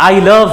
I love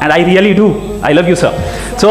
and I really do, I love you sir. So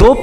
2